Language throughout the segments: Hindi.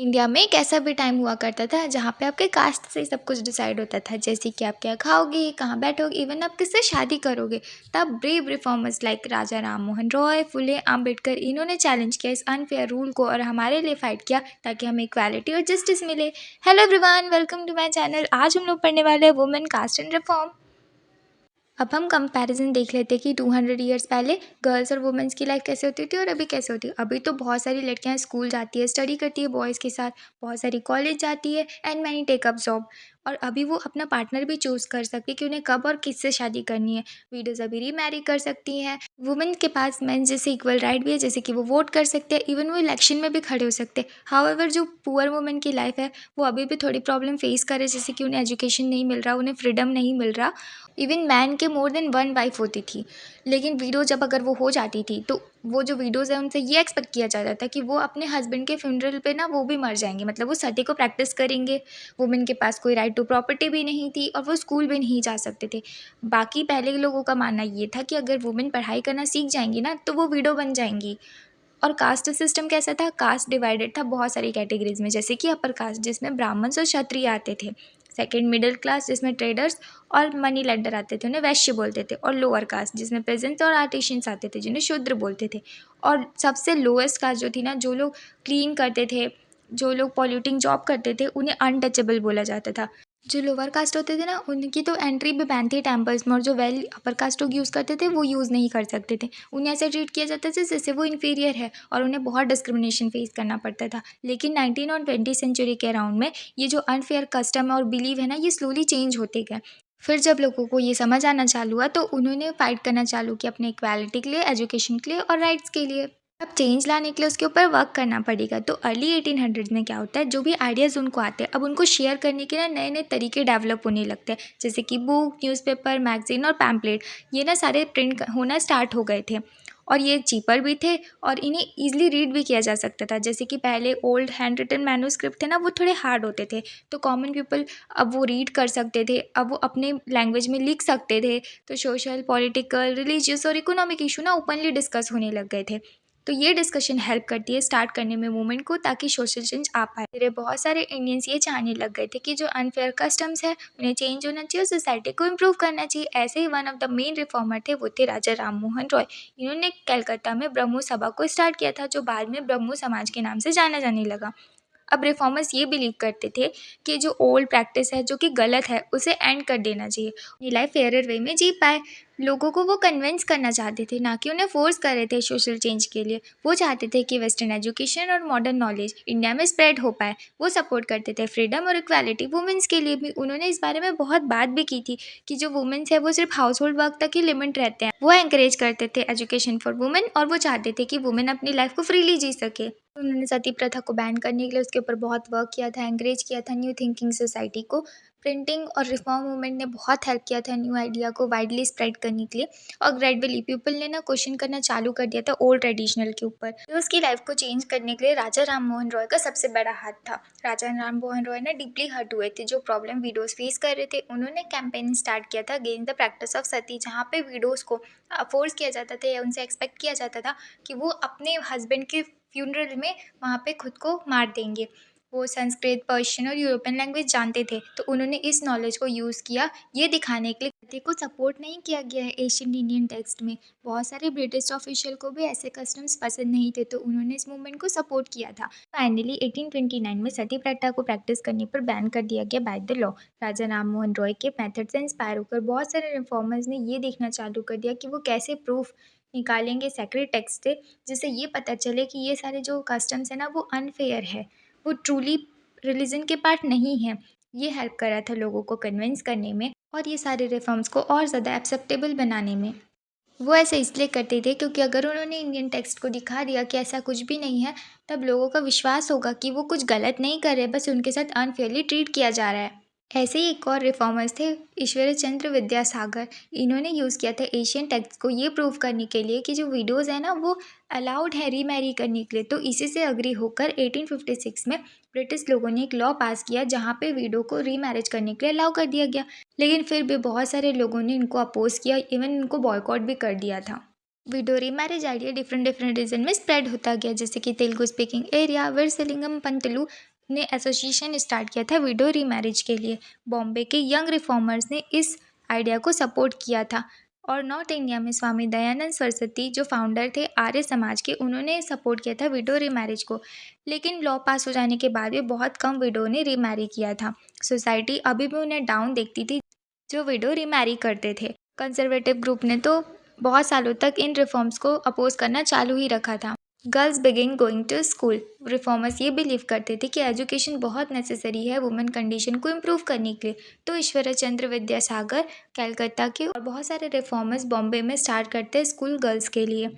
इंडिया में एक ऐसा भी टाइम हुआ करता था जहाँ पे आपके कास्ट से सब कुछ डिसाइड होता था, जैसे कि आप क्या खाओगे, कहाँ बैठोगे, इवन आप किससे शादी करोगे। तब ब्रेव रिफॉर्मर्स लाइक राजा राम मोहन रॉय, फुले आम्बेडकर, इन्होंने चैलेंज किया इस अनफेयर रूल को और हमारे लिए फाइट किया ताकि हमें इक्वालिटी और जस्टिस मिले। Hello everyone, welcome to my channel. आज हम लोग पढ़ने वाले हैं वुमेन कास्ट एंड रिफॉर्म। अब हम कंपैरिजन देख लेते हैं कि 200 ईयर्स पहले गर्ल्स और वुमेन्स की लाइफ कैसे होती थी और अभी कैसे होती है। अभी तो बहुत सारी लड़कियां स्कूल जाती है, स्टडी करती है बॉयज़ के साथ, बहुत सारी कॉलेज जाती है and many take up job. और अभी वो अपना पार्टनर भी चूज़ कर सकती है कि उन्हें कब और किससे शादी करनी है। विडोज़ अभी रीमैरी कर सकती हैं। वुमेन के पास मेन जैसे इक्वल राइट भी है, जैसे कि वो वोट कर सकते हैं, इवन वो इलेक्शन में भी खड़े हो सकते हैं। हाउएवर जो पुअर वुमेन की लाइफ है वो अभी भी थोड़ी प्रॉब्लम फेस करे, जैसे कि उन्हें एजुकेशन नहीं मिल रहा, उन्हें फ्रीडम नहीं मिल रहा। इवन मैन के मोर देन वन वाइफ होती थी, लेकिन विडो जब अगर वो हो जाती थी तो वो जो विडोज़ है उनसे ये एक्सपेक्ट किया जाता था कि वो अपने हस्बैंड के फ्यूनरल पे ना वो भी मर जाएंगे, मतलब वो सती को प्रैक्टिस करेंगे। वुमेन के पास कोई राइट टू प्रॉपर्टी भी नहीं थी और वो स्कूल भी नहीं जा सकते थे। बाकी पहले के लोगों का मानना ये था कि अगर वुमेन पढ़ाई करना सीख जाएंगी ना तो वो विडो बन जाएंगी। और कास्ट सिस्टम कैसा था, कास्ट डिवाइडेड था बहुत सारी कैटेगरीज में, जैसे कि अपर कास्ट जिसमें ब्राह्मण्स और क्षत्रिय आते थे, सेकंड मिडिल क्लास जिसमें ट्रेडर्स और मनी लेंडर आते थे, उन्हें वैश्य बोलते थे, और लोअर कास्ट जिसमें पेजेंट्स और आर्टिशियंस आते थे जिन्हें शूद्र बोलते थे। और सबसे लोएस्ट कास्ट जो थी ना, जो लोग क्लीन करते थे, जो लोग पॉल्यूटिंग जॉब करते थे, उन्हें अनटचेबल बोला जाता था। जो लोअर कास्ट होते थे ना उनकी तो एंट्री भी बैन थी टेम्पल्स में, और जो वेल अपर कास्ट लोग यूज़ करते थे वो यूज़ नहीं कर सकते थे। उन्हें ऐसे ट्रीट किया जाता था जैसे वो इन्फीरियर है और उन्हें बहुत डिस्क्रिमिनेशन फेस करना पड़ता था। लेकिन 19 और 20 सेंचुरी के अराउंड में ये जो अनफेयर कस्टम और बिलीव है ना, ये स्लोली चेंज होते गए। फिर जब लोगों को ये समझ आना चालू हुआ तो उन्होंने फाइट करना चालू किया अपने इक्वालिटी के लिए, एजुकेशन के लिए और राइट्स के लिए। अब चेंज लाने के लिए उसके ऊपर वर्क करना पड़ेगा। तो अर्ली 1800 में क्या होता है, जो भी आइडियाज़ उनको आते हैं अब उनको शेयर करने के ना नए नए तरीके डेवलप होने लगते हैं, जैसे कि बुक, न्यूज़पेपर, मैगजीन और पैम्पलेट। ये ना सारे प्रिंट होना स्टार्ट हो गए थे और ये चीपर भी थे और इन्हें ईजिली रीड भी किया जा सकता था। जैसे कि पहले ओल्ड हैंड रिटन मैन्यूस्क्रिप्ट थे ना, वो थोड़े हार्ड होते थे, तो कॉमन पीपल अब वो रीड कर सकते थे, अब वो अपने लैंग्वेज में लिख सकते थे। तो सोशल, पॉलिटिकल, रिलीजियस और इकोनॉमिक इशू ना ओपनली डिस्कस होने लग गए थे। तो ये डिस्कशन हेल्प करती है स्टार्ट करने में मूवमेंट को, ताकि सोशल चेंज आ पाए। मेरे बहुत सारे इंडियंस ये चाहने लग गए थे कि जो अनफेयर कस्टम्स है उन्हें चेंज होना चाहिए, सोसाइटी को इम्प्रूव करना चाहिए। ऐसे ही one of the main reformer थे, वो थे राजा राम मोहन रॉय। इन्होंने कलकत्ता में ब्रह्मो सभा को स्टार्ट किया था, जो बाद में ब्रह्मो समाज के नाम से जाना जाने लगा। अब रिफॉर्मर्स ये बिलीव करते थे कि जो ओल्ड प्रैक्टिस है, जो कि गलत है, उसे एंड कर देना चाहिए, अपनी लाइफ फेयरर वे में जी पाए। लोगों को वो कन्विंस करना चाहते थे, ना कि उन्हें फोर्स कर रहे थे सोशल चेंज के लिए। वो चाहते थे कि वेस्टर्न एजुकेशन और मॉडर्न नॉलेज इंडिया में स्प्रेड हो पाए। वो सपोर्ट करते थे फ्रीडम और इक्वालिटी वुमेन्स के लिए भी। उन्होंने इस बारे में बहुत बात भी की थी कि जो वुमेन्स है वो सिर्फ हाउस होल्ड वर्क तक ही लिमिट रहते हैं। वो एंकरेज करते थे एजुकेशन फॉर वुमेन और वो चाहते थे कि वुमेन अपनी लाइफ को फ्रीली जी सके। उन्होंने सती प्रथा को बैन करने के लिए उसके ऊपर बहुत वर्क किया था, एंकरेज किया था न्यू थिंकिंग सोसाइटी को। प्रिंटिंग और रिफॉर्म मूवमेंट ने बहुत हेल्प किया था न्यू आइडिया को वाइडली स्प्रेड करने के लिए। और ग्रेजुअली पीपल ने ना क्वेश्चन करना चालू कर दिया था ओल्ड ट्रेडिशनल के ऊपर। तो उसकी लाइफ को चेंज करने के लिए राजा राम मोहन रॉय का सबसे बड़ा हाथ था। राजा राम मोहन रॉय ना डीपली हर्ट हुए थे, जो प्रॉब्लम विडोज फेस कर रहे थे। उन्होंने कैंपेन स्टार्ट किया था अगेंस्ट द प्रैक्टिस ऑफ सती, जहाँ पे विडोज को फोर्स किया जाता था या उनसे एक्सपेक्ट किया जाता था कि वो अपने हस्बैंड के फ्यूनरल में वहाँ पे खुद को मार देंगे। वो संस्कृत, पर्शियन और यूरोपियन लैंग्वेज जानते थे, तो उन्होंने इस नॉलेज को यूज़ किया ये दिखाने के लिए। सती को सपोर्ट नहीं किया गया है एशियन इंडियन टेक्स्ट में। बहुत सारे ब्रिटिश ऑफिशियल को भी ऐसे कस्टम्स पसंद नहीं थे, तो उन्होंने इस मूवमेंट को सपोर्ट किया था। फाइनली 1829 में सती प्रथा को प्रैक्टिस करने पर बैन कर दिया गया बाय द लॉ। राजा राम मोहन रॉय के मेथड से इंस्पायर होकर बहुत सारे रिफॉर्मर्स ने ये देखना चालू कर दिया कि वो कैसे प्रूफ निकालेंगे सेक्रेट टेक्स्ट से, जिससे ये पता चले कि ये सारे जो कस्टम्स है ना वो अनफेयर है, वो ट्रूली रिलीजन के पार्ट नहीं है। ये हेल्प कर रहा था लोगों को कन्विंस करने में और ये सारे रिफॉर्म्स को और ज़्यादा एक्सेप्टेबल बनाने में। वो ऐसे इसलिए करते थे क्योंकि अगर उन्होंने इंडियन टेक्स्ट को दिखा दिया कि ऐसा कुछ भी नहीं है, तब लोगों का विश्वास होगा कि वो कुछ गलत नहीं कर रहे, बस उनके साथ अनफेयरली ट्रीट किया जा रहा है। ऐसे ही एक और रिफॉर्मर्स थे ईश्वर चंद्र विद्यासागर। इन्होंने यूज़ किया था एशियन टेक्स्ट को ये प्रूव करने के लिए कि जो विडोज़ है ना वो अलाउड है रीमैरी करने के लिए। तो इसी से अग्री होकर 1856 में ब्रिटिश लोगों ने एक लॉ पास किया जहाँ पे विडो को रीमैरिज करने के लिए अलाउ कर दिया गया। लेकिन फिर भी बहुत सारे लोगों ने इनको अपोज किया, इवन इनको बॉयकॉट भी कर दिया था। Widow remarriage idea different different region में स्प्रेड होता गया, जैसे कि तेलुगु स्पीकिंग एरिया विरसलिंगम पंतलु ने एसोसिएशन स्टार्ट किया था विडो रीमैरिज के लिए। बॉम्बे के यंग रिफॉर्मर्स ने इस आइडिया को सपोर्ट किया था। और नॉर्थ इंडिया में स्वामी दयानंद सरस्वती जो फाउंडर थे आर्य समाज के, उन्होंने सपोर्ट किया था विडो रीमैरिज को। लेकिन लॉ पास हो जाने के बाद भी बहुत कम विडो ने रीमैरी किया था। सोसाइटी अभी भी उन्हें डाउन देखती थी जो विडो रीमैरी करते थे। कंजर्वेटिव ग्रुप ने तो बहुत सालों तक इन रिफॉर्म्स को अपोज करना चालू ही रखा था। Girls begin going to school. Reformers ये बिलीव करते थे कि एजुकेशन बहुत नेसेसरी है वुमेन कंडीशन को इम्प्रूव करने के लिए। तो ईश्वर चंद्र विद्यासागर कलकत्ता के और बहुत सारे रिफॉर्मर्स बॉम्बे में स्टार्ट करते हैं स्कूल गर्ल्स के लिए।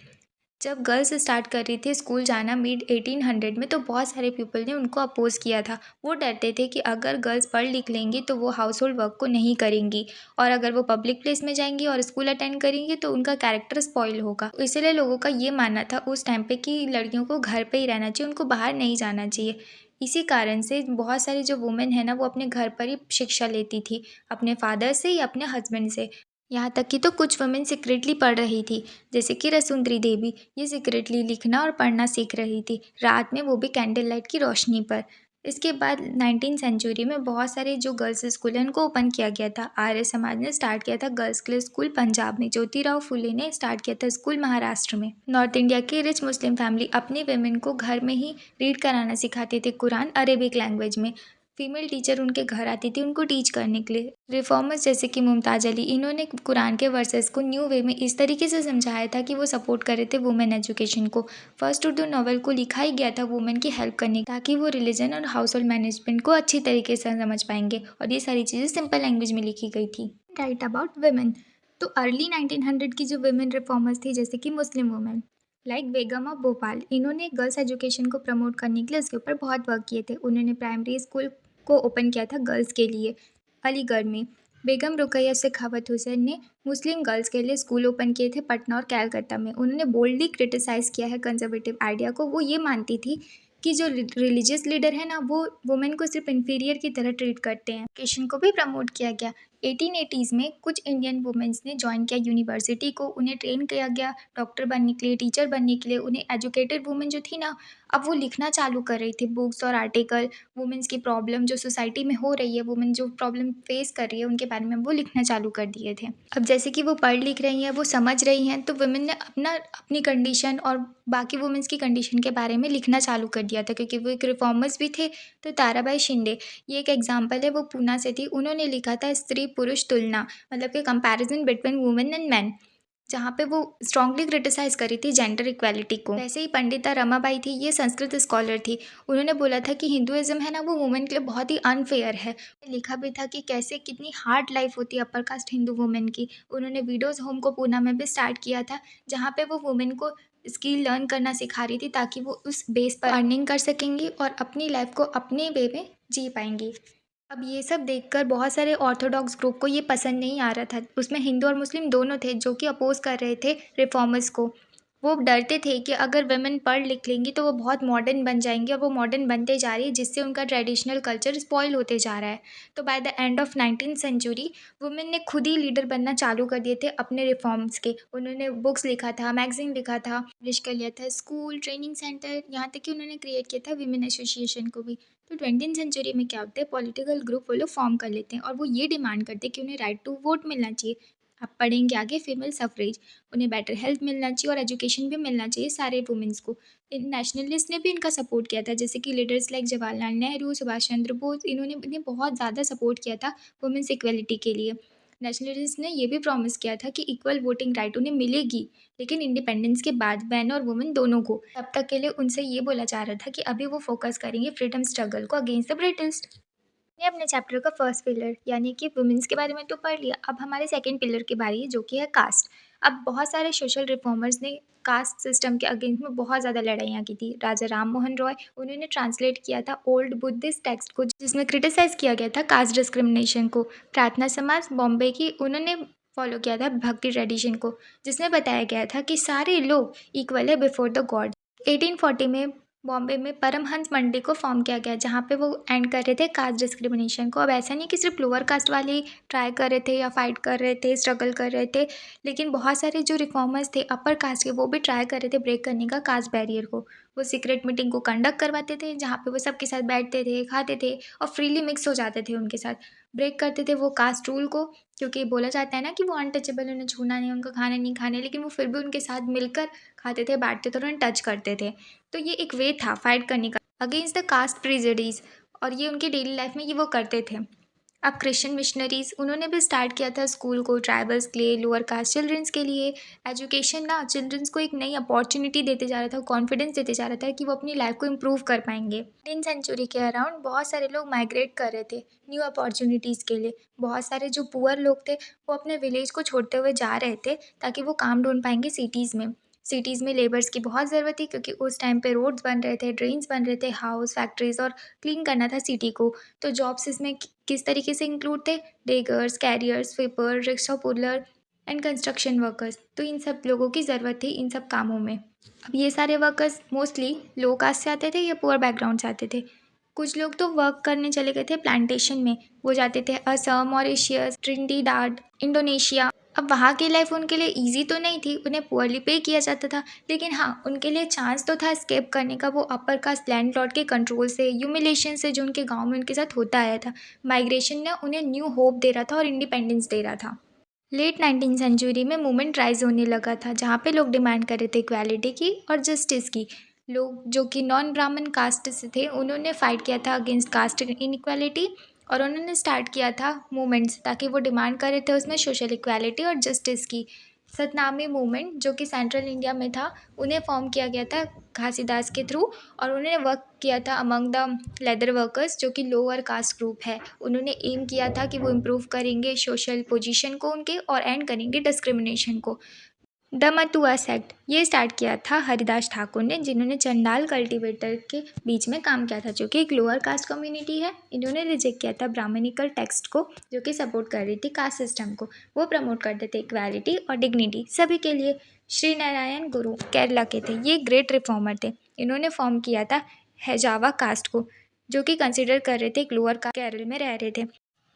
जब गर्ल्स स्टार्ट कर रही थी स्कूल जाना मिड 1800 में, तो बहुत सारे पीपल ने उनको अपोज किया था। वो डरते थे कि अगर गर्ल्स पढ़ लिख लेंगी तो वो हाउस होल्ड वर्क को नहीं करेंगी, और अगर वो पब्लिक प्लेस में जाएंगी और स्कूल अटेंड करेंगी तो उनका कैरेक्टर स्पॉइल होगा। इसलिए लोगों का ये मानना था उस टाइम पे कि लड़कियों को घर पे ही रहना चाहिए, उनको बाहर नहीं जाना चाहिए। इसी कारण से बहुत सारी जो वुमेन है ना, वो अपने घर पर ही शिक्षा लेती थी, अपने फादर से या अपने हस्बैंड से। यहाँ तक कि तो कुछ वुमेन सीक्रेटली पढ़ रही थी, जैसे कि रसुंदरी देवी। ये सीक्रेटली लिखना और पढ़ना सीख रही थी, रात में, वो भी कैंडल लाइट की रोशनी पर। इसके बाद 19th सेंचुरी में बहुत सारे जो गर्ल्स स्कूल हैं उनको ओपन किया गया था। आर्य समाज ने स्टार्ट किया था गर्ल्स के लिए स्कूल पंजाब में, ज्योतिराव फुले ने स्टार्ट किया था स्कूल महाराष्ट्र में। नॉर्थ इंडिया की रिच मुस्लिम फैमिली अपनी वेमेन को घर में ही रीड कराना सिखाते थे कुरान अरेबिक लैंग्वेज में। फीमेल टीचर उनके घर आती थी उनको टीच करने के लिए। रिफॉर्मर्स जैसे कि मुमताज़ अली, इन्होंने कुरान के वर्सेस को न्यू वे में इस तरीके से समझाया था कि वो सपोर्ट कर रहे थे वुमेन एजुकेशन को। फर्स्ट उर्दू नॉवल को लिखा ही गया था वुमेन की हेल्प करने, ताकि वो रिलीजन और हाउस होल्ड मैनेजमेंट को अच्छी तरीके से समझ पाएंगे, और ये सारी चीज़ें सिंपल लैंग्वेज में लिखी गई थी। Right about women. तो अर्ली 1900 की जो वुमेन रिफॉर्मर्स थी, जैसे कि Muslim women like Begum of Bhopal, इन्होंने गर्ल्स एजुकेशन को प्रमोट करने के लिए उसके ऊपर बहुत वर्क किए थे। उन्होंने प्राइमरी स्कूल को ओपन किया था गर्ल्स के लिए अलीगढ़ में। बेगम रुकैया शेखावत हुसैन ने मुस्लिम गर्ल्स के लिए स्कूल ओपन किए थे पटना और कलकत्ता में। उन्होंने बोल्डली क्रिटिसाइज़ किया है कंजर्वेटिव आइडिया को। वो ये मानती थी कि जो रिलीजियस लीडर है ना, वो वुमेन को सिर्फ इन्फीरियर की तरह ट्रीट करते हैं। एजुकेशन को भी प्रमोट किया गया। 1880s में कुछ इंडियन वुमेन्स ने ज्वाइन किया यूनिवर्सिटी को, उन्हें ट्रेन किया गया डॉक्टर बनने के लिए, टीचर बनने के लिए। उन्हें एजुकेटेड वुमेन जो थी ना, अब वो लिखना चालू कर रही थी बुक्स और आर्टिकल। वुमेन्स की प्रॉब्लम जो सोसाइटी में हो रही है, वुमेन जो प्रॉब्लम फेस कर रही है, उनके बारे में वो लिखना चालू कर दिए थे। अब जैसे कि वो पढ़ लिख रही हैं, वो समझ रही हैं, तो वुमेन ने अपनी कंडीशन और बाकी वुमेन्स की कंडीशन के बारे में लिखना चालू कर दिया था, क्योंकि वो एक रिफॉर्मर्स भी थे। तो ताराबाई शिंदे, ये एक एग्जाम्पल है, वो पूना से थी। उन्होंने लिखा था स्त्री पुरुष तुलना, मतलब कि comparison between women and man, जहाँ पे वो स्ट्रांगली क्रिटिसाइज करी थी जेंडर इक्वालिटी को। वैसे ही पंडिता रमाबाई थी, ये संस्कृत स्कॉलर थी। उन्होंने बोला था कि हिंदुइज्म है ना, वो वुमेन के लिए बहुत ही अनफेयर है। लिखा भी था कि कैसे कितनी हार्ड लाइफ होती है अपर कास्ट हिंदू वुमेन की। उन्होंने विडोज़ होम को पूना में भी स्टार्ट किया था, जहाँ पे वो वुमेन को स्किल लर्न करना सिखा रही थी, ताकि वो उस बेस पर अर्निंग कर सकेंगी और अपनी लाइफ को अपने वे में जी पाएंगी। अब ये सब देखकर बहुत सारे ऑर्थोडॉक्स ग्रुप को ये पसंद नहीं आ रहा था। उसमें हिंदू और मुस्लिम दोनों थे जो कि अपोज कर रहे थे रिफॉर्मर्स को। वो डरते थे कि अगर वुमेन पढ़ लिख लेंगी तो वो बहुत मॉडर्न बन जाएंगी, और वो मॉडर्न बनते जा रही है, जिससे उनका ट्रेडिशनल कल्चर स्पॉइल होते जा रहा है। तो by the end of 19th century women ने खुद ही लीडर बनना चालू कर दिए थे अपने रिफॉर्म्स के। उन्होंने बुक्स लिखा था, मैगजीन लिखा था, पब्लिश कर लिया था, स्कूल, ट्रेनिंग सेंटर, यहाँ तक कि उन्होंने क्रिएट किया था वीमेन एसोसिएशन को भी। तो 20th सेंचुरी में क्या होता है, पॉलिटिकल ग्रुप वो लोग फॉर्म कर लेते हैं, और वो ये डिमांड करते हैं कि उन्हें राइट टू वोट मिलना चाहिए। आप पढ़ेंगे आगे फीमेल सफरेज, उन्हें बेटर हेल्थ मिलना चाहिए और एजुकेशन भी मिलना चाहिए सारे वुमेन्स को। नेशनलिस्ट ने भी इनका सपोर्ट किया था, जैसे कि लीडर्स लाइक जवाहरलाल नेहरू, सुभाष चंद्र बोस, इन्होंने इन्हें बहुत ज़्यादा सपोर्ट किया था वुमेन्स इक्वलिटी के लिए। नेशनलिस्ट ने ये भी प्रॉमिस किया था कि इक्वल वोटिंग राइट उन्हें मिलेगी, लेकिन इंडिपेंडेंस के बाद मैन और वुमेन दोनों को। तब तक के लिए उनसे ये बोला जा रहा था कि अभी वो फोकस करेंगे फ्रीडम स्ट्रगल को अगेंस्ट द ब्रिटिश। ने अपने चैप्टर का फर्स्ट पिलर यानी कि वुमेन्स के बारे में तो पढ़ लिया। अब हमारे सेकंड पिलर की बारी है, जो कि है कास्ट। अब बहुत सारे सोशल रिफॉर्मर्स ने कास्ट सिस्टम के अगेंस्ट में बहुत ज़्यादा लड़ाइयाँ की थी। राजा राम मोहन रॉय, उन्होंने ट्रांसलेट किया था ओल्ड बुद्धिस्ट टेक्स्ट को, जिसमें क्रिटिसाइज़ किया गया था कास्ट डिस्क्रिमिनेशन को। प्रार्थना समाज बॉम्बे की, उन्होंने फॉलो किया था भक्ति ट्रेडिशन को, जिसमें बताया गया था कि सारे लोग इक्वल है बिफोर द गॉड। 1840 में बॉम्बे में परमहंस मंडी को फॉर्म किया गया, जहाँ पे वो एंड कर रहे थे कास्ट डिस्क्रिमिनेशन को। अब ऐसा नहीं कि सिर्फ लोअर कास्ट वाले ही ट्राई कर रहे थे या फाइट कर रहे थे, स्ट्रगल कर रहे थे, लेकिन बहुत सारे जो रिफॉर्मर्स थे अपर कास्ट के, वो भी ट्राई कर रहे थे ब्रेक करने का कास्ट बैरियर को। वो सीक्रेट मीटिंग को कंडक्ट करवाते थे, जहाँ पे वो सबके साथ बैठते थे, खाते थे और फ्रीली मिक्स हो जाते थे उनके साथ। ब्रेक करते थे वो कास्ट रूल को, क्योंकि बोला जाता है ना कि वो अनटचेबल, उन्हें छूना नहीं, उनका खाना नहीं खाने, लेकिन वो फिर भी उनके साथ मिलकर खाते थे, बैठते थे और उन्हें टच करते थे। तो ये एक वे था फाइट करने का अगेंस्ट द कास्ट प्रिजडीज, और ये उनकी डेली लाइफ में ये वो करते थे। अब क्रिश्चियन मिशनरीज, उन्होंने भी स्टार्ट किया था स्कूल को ट्राइबल्स के लिए, लोअर कास्ट चिल्ड्रंस के लिए। एजुकेशन ना चिल्ड्रंस को एक नई अपॉर्चुनिटी देते जा रहा था, कॉन्फिडेंस देते जा रहा था कि वो अपनी लाइफ को इम्प्रूव कर पाएंगे। 18th सेंचुरी के अराउंड बहुत सारे लोग माइग्रेट कर रहे थे न्यू अपॉर्चुनिटीज़ के लिए। बहुत सारे जो पुअर लोग थे वो अपने विलेज को छोड़ते हुए जा रहे थे ताकि वो काम ढूंढ पाएंगे सिटीज़ में। सिटीज़ में लेबर्स की बहुत ज़रूरत थी, क्योंकि उस टाइम पे रोड्स बन रहे थे, ड्रेन्स बन रहे थे, हाउस, फैक्ट्रीज और क्लीन करना था सिटी को। तो जॉब्स इसमें किस तरीके से इंक्लूड थे? Daggers, carriers, sweeper, rickshaw puller and construction workers. तो इन सब लोगों की ज़रूरत थी इन सब कामों में। अब ये सारे वर्कर्स मोस्टली लो कास्ट से आते थे या पुअर बैकग्राउंड से आते थे। कुछ लोग तो वर्क करने चले गए थे प्लांटेशन में, वो जाते थे असम, मॉरिशियस, ट्रिनिडाड, इंडोनेशिया। अब वहाँ की लाइफ उनके लिए ईजी तो नहीं थी, उन्हें पुअरली पे किया जाता था, लेकिन हाँ उनके लिए चांस तो था एस्केप करने का, वो अपर कास्ट लैंडलॉर्ड के कंट्रोल से, ह्यूमिलेशन से जो उनके गांव में उनके साथ होता आया था। माइग्रेशन ने उन्हें न्यू होप दे रहा था और इंडिपेंडेंस दे रहा था। लेट 19th सेंचुरी में मूवमेंट राइज होने लगा था, जहाँ पे लोग डिमांड कर रहे थे इक्वालिटी की और जस्टिस की। लोग जो कि नॉन ब्राह्मण कास्ट से थे, उन्होंने फाइट किया था अगेंस्ट कास्ट इनइक्वालिटी, और उन्होंने स्टार्ट किया था मूवमेंट्स, ताकि वो डिमांड कर रहे थे उसमें सोशल इक्वालिटी और जस्टिस की। सतनामी मूवमेंट जो कि सेंट्रल इंडिया में था, उन्हें फॉर्म किया गया था घासीदास के थ्रू, और उन्होंने वर्क किया था अमंग द लेदर वर्कर्स, जो कि लोअर कास्ट ग्रुप है। उन्होंने एम किया था कि वो इम्प्रूव करेंगे सोशल पोजीशन को उनके और एंड करेंगे डिस्क्रिमिनेशन को। द मतुआस एक्ट ये स्टार्ट किया था हरिदास ठाकुर ने, जिन्होंने चंडाल कल्टीवेटर के बीच में काम किया था, जो कि एक लोअर कास्ट कम्युनिटी है। इन्होंने रिजेक्ट किया था ब्राह्मणिकल टेक्स्ट को, जो कि सपोर्ट कर रही थी कास्ट सिस्टम को। वो प्रमोट करते थे इक्वालिटी और डिग्निटी सभी के लिए। श्री नारायण गुरु केरला के थे, ये ग्रेट रिफॉर्मर थे। इन्होंने फॉर्म किया था हैजावा कास्ट को, जो कि कंसिडर कर रहे थे एक लोअर कास्ट, केरल में रह रहे थे।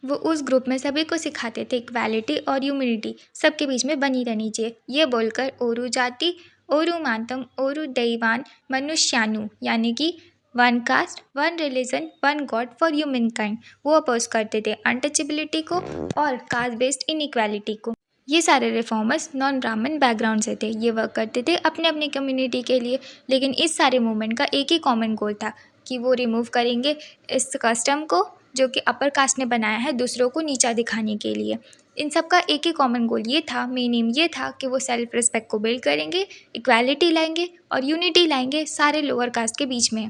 वो उस ग्रुप में सभी को सिखाते थे इक्वालिटी और ह्यूमिनिटी सबके बीच में बनी रहनी चाहिए, ये बोलकर ओरू जाति, ओरू मातम, ओरू दैवान, मनुष्यानु, यानी कि one cast, one religion, one God for human kind, वो अपोज करते थे अनटचेबिलिटी को और कास्ट बेस्ड इनइक्वालिटी को। ये सारे रिफॉर्मर्स नॉन ब्राह्मण बैकग्राउंड से थे, ये वर्क करते थे अपने अपने कम्युनिटी के लिए, लेकिन इस सारे मूवमेंट का एक ही कॉमन गोल था कि वो रिमूव करेंगे इस कस्टम को जो कि अपर कास्ट ने बनाया है दूसरों को नीचा दिखाने के लिए। इन सब का एक ही कॉमन गोल ये था, मेन एम ये था कि वो सेल्फ रिस्पेक्ट को बिल्ड करेंगे, इक्वालिटी लाएंगे और यूनिटी लाएंगे सारे लोअर कास्ट के बीच में।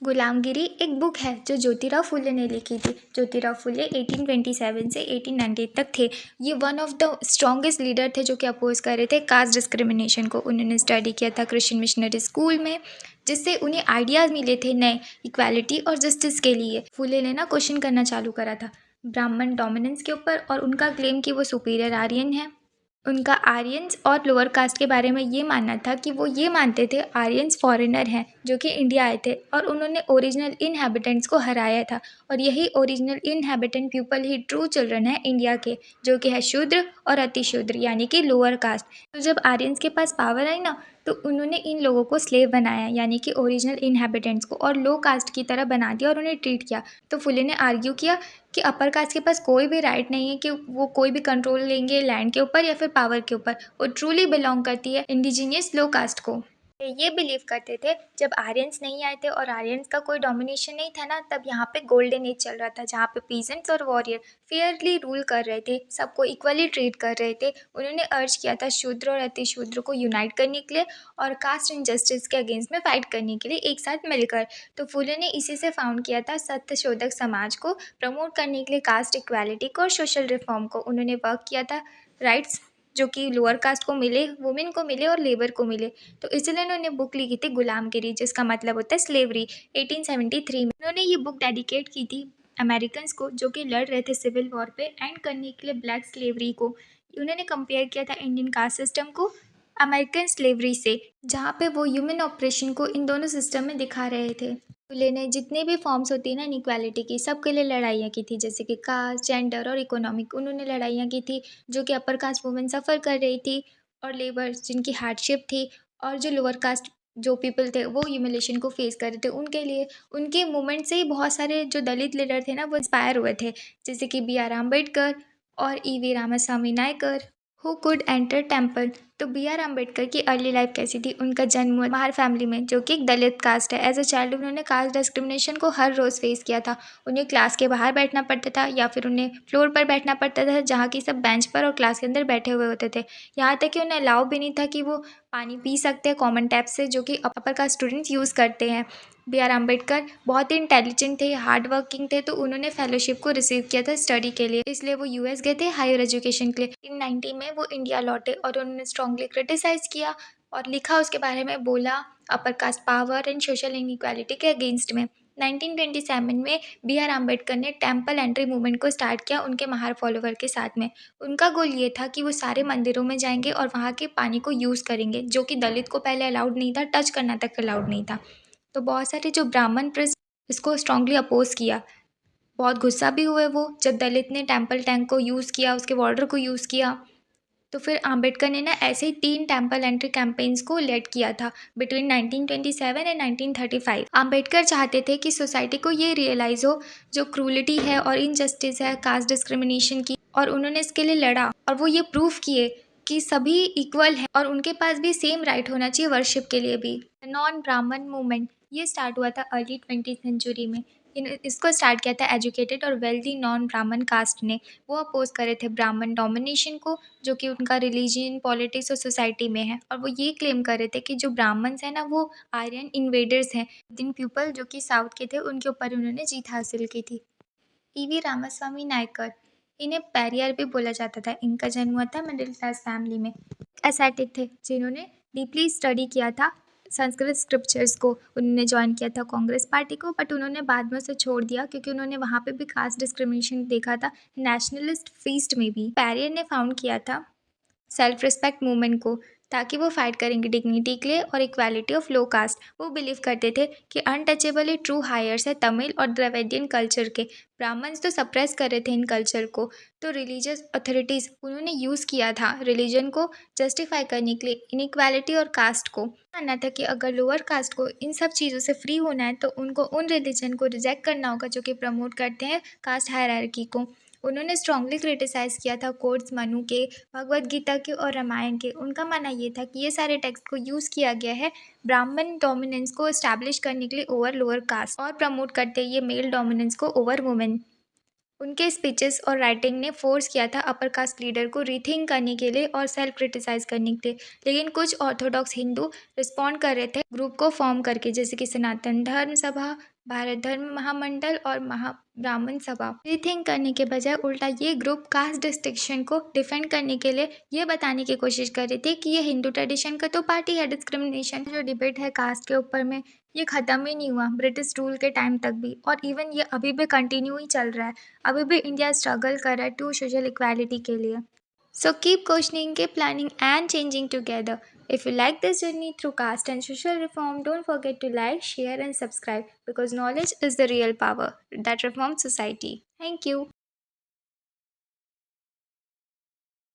गुलामगिरी एक बुक है जो ज्योतिराव फुले ने लिखी थी। ज्योतिराव फुले 1827 से 1898 तक थे। ये one of the strongest leader थे जो कि अपोज कर रहे थे कास्ट डिस्क्रिमिनेशन को। उन्होंने स्टडी किया था क्रिश्चियन मिशनरी स्कूल में, जिससे उन्हें आइडियाज़ मिले थे नए इक्वालिटी और जस्टिस के लिए। फुले ने ना क्वेश्चन करना चालू करा था ब्राह्मण डोमिनेंस के ऊपर और उनका क्लेम कि वो सुपीरियर आर्यन है। उनका आर्यंस और लोअर कास्ट के बारे में ये मानना था कि वो ये मानते थे आर्यंस फॉरेनर हैं जो कि इंडिया आए थे और उन्होंने ओरिजिनल इनहैबिटेंट्स को हराया था, और यही ओरिजिनल इनहैबिटेंट पीपल ही ट्रू चिल्ड्रन है इंडिया के, जो कि है शूद्र और अतिशूद्र यानी कि लोअर कास्ट। तो जब आर्यंस के पास पावर आई ना, तो उन्होंने इन लोगों को स्लेव बनाया यानी कि ओरिजिनल इनहैबिटेंट्स को, और लो कास्ट की तरह बना दिया और उन्हें ट्रीट किया। तो फुले ने आर्ग्यू किया कि अपर कास्ट के पास कोई भी राइट नहीं है कि वो कोई भी कंट्रोल लेंगे लैंड के ऊपर या फिर पावर के ऊपर। वो ट्रूली बिलोंग करती है इंडिजीनियस लो कास्ट को। ये बिलीव करते थे जब आर्यंस नहीं आए थे और आर्यंस का कोई डोमिनेशन नहीं था ना, तब यहाँ पे गोल्डन एज चल रहा था, जहाँ पे पीजेंट्स और वॉरियर फेयरली रूल कर रहे थे, सबको इक्वली ट्रीट कर रहे थे। उन्होंने अर्ज किया था शूद्र और अतिशूद्र को यूनाइट करने के लिए और कास्ट इनजस्टिस के अगेंस्ट में फाइट करने के लिए एक साथ मिलकर। तो फुले ने इसी से फाउंड किया था सत्यशोधक समाज को, प्रमोट करने के लिए कास्ट इक्वालिटी को और सोशल रिफॉर्म को। उन्होंने वर्क किया था राइट्स जो कि लोअर कास्ट को मिले, वुमेन को मिले और लेबर को मिले। तो इसलिए उन्होंने बुक लिखी थी गुलामगिरी, जिसका मतलब होता है स्लेवरी। 1873 में उन्होंने ये बुक डेडिकेट की थी अमेरिकन को जो कि लड़ रहे थे सिविल वॉर पे एंड करने के लिए ब्लैक स्लेवरी को। उन्होंने कंपेयर किया था इंडियन कास्ट सिस्टम को अमेरिकन स्लेवरी से, जहाँ पे वो ह्यूमन ऑपरेशन को इन दोनों सिस्टम में दिखा रहे थे। फुले ने जितने भी फॉर्म्स होती है ना इनइक्वालिटी की, सबके लिए लड़ाइयाँ की थी, जैसे कि कास्ट, जेंडर और इकोनॉमिक, उन्होंने लड़ाइयाँ की थी, जो कि अपर कास्ट वुमेन सफ़र कर रही थी और लेबर्स जिनकी हार्डशिप थी, और जो लोअर कास्ट जो पीपल थे वो ह्यूमिलेशन को फेस कर रहे थे, उनके लिए उनके मूवमेंट से ही बहुत सारे जो दलित लीडर थे ना वो इंस्पायर हुए थे, जैसे कि B.R. अम्बेडकर और E.V. Ramaswamy Naicker. Who could enter temple. तो B.R. अम्बेडकर की अर्ली लाइफ कैसी थी? उनका जन्म हुआ महार फैमिली में, जो कि एक दलित कास्ट है। एज अ चाइल्ड उन्होंने कास्ट डिस्क्रिमिनेशन को हर रोज़ फेस किया था। उन्हें क्लास के बाहर बैठना पड़ता था या फिर उन्हें फ्लोर पर बैठना पड़ता था, जहाँ की सब बेंच पर और क्लास के अंदर बैठे हुए होते थे। यहाँ तक कि उन्हें अलाउ भी नहीं था कि वो पानी पी सकते हैं कॉमन टैप से, जो कि अपर कास्ट स्टूडेंट्स यूज़ करते हैं। B.R. अम्बेडकर बहुत ही इंटेलिजेंट थे, हार्ड वर्किंग थे, तो उन्होंने फेलोशिप को रिसीव किया था स्टडी के लिए, इसलिए वो US गए थे हायर एजुकेशन के लिए। इन 90 में वो इंडिया लौटे और उन्होंने स्ट्रांगली क्रिटिसाइज़ किया और लिखा उसके बारे में, बोला upper caste power and social inequality के अगेंस्ट में। 1927 में B.R. अम्बेडकर ने टेम्पल एंट्री मूवमेंट को स्टार्ट किया उनके महार फॉलोवर के साथ में। उनका गोल ये था कि वो सारे मंदिरों में जाएंगे और वहाँ के पानी को यूज़ करेंगे, जो कि दलित को पहले अलाउड नहीं था, टच करना तक अलाउड नहीं था। तो बहुत सारे जो ब्राह्मण प्रेस इसको स्ट्रांगली अपोज किया। बहुत गुस्सा भी हुए वो जब दलित ने टेम्पल टैंक को यूज़ किया, उसके वाटर को यूज़ किया। तो फिर आम्बेडकर ने ना ऐसे ही 3 टेम्पल एंट्री कैंपेन्स को लेड किया था बिटवीन 1927 एंड 1935। आम्बेडकर चाहते थे कि सोसाइटी को ये रियलाइज़ हो जो क्रूलिटी है और इनजस्टिस है कास्ट डिस्क्रिमिनेशन की, और उन्होंने इसके लिए लड़ा और वो ये प्रूव किए कि सभी इक्वल हैं और उनके पास भी सेम राइट होना चाहिए वर्शिप के लिए भी। नॉन ब्राह्मण मूवमेंट ये स्टार्ट हुआ था अर्ली 20th सेंचुरी में। इसको स्टार्ट किया था एजुकेटेड और वेल्दी नॉन ब्राह्मण कास्ट ने। वो अपोज करे थे ब्राह्मण डोमिनेशन को, जो कि उनका रिलीजन, पॉलिटिक्स और सोसाइटी में है, और वो ये क्लेम कर रहे थे कि जो ब्राह्मण्स हैं ना वो आर्यन इन्वेडर्स हैं। जिन पीपल जो कि साउथ के थे उनके ऊपर उन्होंने जीत हासिल की थी। E.V. रामास्वामी नायकर, इन्हें पैरियर भी बोला जाता था। इनका जन्म हुआ था मिडिल क्लास फैमिली में। एसेटिक थे जिन्होंने डीपली स्टडी किया था संस्कृत स्क्रिप्चर्स को। उन्होंने ज्वाइन किया था कांग्रेस पार्टी को, बट उन्होंने बाद में उसे छोड़ दिया क्योंकि उन्होंने वहाँ पे भी कास्ट डिस्क्रिमिनेशन देखा था। नेशनलिस्ट फीस्ट में भी पैरियर ने फाउंड किया था सेल्फ रिस्पेक्ट मूवमेंट को, ताकि वो फाइट करेंगे डिग्निटी के लिए और इक्वालिटी ऑफ लो कास्ट। वो बिलीव करते थे कि अनटचेबल ही ट्रू हायर्स है तमिल और द्रविडियन कल्चर के। ब्राह्मण्स तो सप्रेस कर रहे थे इन कल्चर को, तो रिलीजियस अथॉरिटीज़ उन्होंने यूज़ किया था रिलीजन को जस्टिफाई करने के लिए इनइक्वालिटी और कास्ट को। मानना था कि अगर लोअर कास्ट को इन सब चीज़ों से फ्री होना है तो उनको उन रिलीजन को रिजेक्ट करना होगा जो कि प्रमोट करते हैं कास्ट हायरार्की को। उन्होंने स्ट्रांगली क्रिटिसाइज़ किया था कोट्स मनु के, भगवद गीता के और रामायण के। उनका मानना ये था कि ये सारे टेक्स्ट को यूज़ किया गया है ब्राह्मण डोमिनेंस को इस्टेब्लिश करने के लिए ओवर लोअर कास्ट, और प्रमोट करते ये मेल डोमिनेंस को ओवर वुमेन। उनके स्पीचेस और राइटिंग ने फोर्स किया था अपर कास्ट लीडर को रीथिंक करने के लिए और सेल्फ क्रिटिसाइज करने के लिए। लेकिन कुछ ऑर्थोडॉक्स हिंदू रिस्पॉन्ड कर रहे थे ग्रुप को फॉर्म करके, जैसे कि सनातन धर्म सभा, भारत धर्म महामंडल और ब्राह्मण सभा। रीथिंक करने के बजाय उल्टा ये ग्रुप कास्ट डिस्टिंक्शन को डिफेंड करने के लिए ये बताने की कोशिश कर रहे थे कि ये हिंदू ट्रेडिशन का तो पार्ट ही है डिस्क्रिमिनेशन। जो डिबेट है कास्ट के ऊपर में ये ख़त्म ही नहीं हुआ ब्रिटिश रूल के टाइम तक भी, और इवन ये अभी भी कंटिन्यू ही चल रहा है। अभी भी इंडिया स्ट्रगल कर रहा है टू सोशल इक्वालिटी के लिए। So keep questioning, keep planning and changing together. If you like this journey through caste and social reform, don't forget to like, share and subscribe, because knowledge is the real power that reforms society. Thank you.